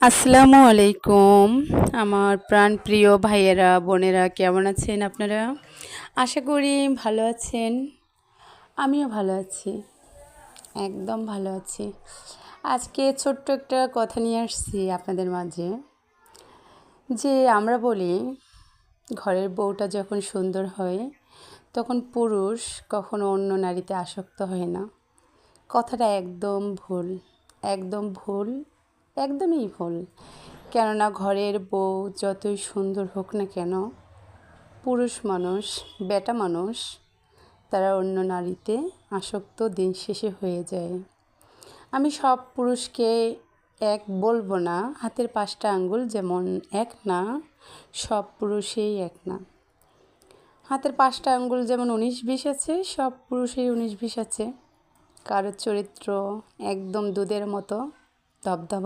আসসালামু আলাইকুম আমার প্রাণপ্রিয় ভাইয়েরা বোনেরা কেমন আছেন আপনারা? আশা করি ভালো আছেন। আমিও ভালো আছি, একদম ভালো আছি। আজকে ছোট্ট একটা কথা নিয়ে আসছি আপনাদের মাঝে, যে আমরা বলি ঘরের বউটা যখন সুন্দর হয় তখন পুরুষ কখনো অন্য নারীতে আসক্ত হয় না। কথাটা একদম ভুল, একদম ভুল, একদমই ভুল। কেননা ঘরের বউ যতই সুন্দর হোক না কেন, পুরুষ মানুষ, বেটা মানুষ, তারা অন্য নারীতে আসক্ত দিন শেষে হয়ে যায়। আমি সব পুরুষকে এক বলবো না, হাতের 5টা আঙ্গুল যেমন এক না, সব পুরুষেই এক না। হাতের 5টা আঙ্গুল যেমন 19-20 আছে, সব পুরুষেই 19-20 আছে। কারোর চরিত্র একদম দুধের মতো ধবধবা,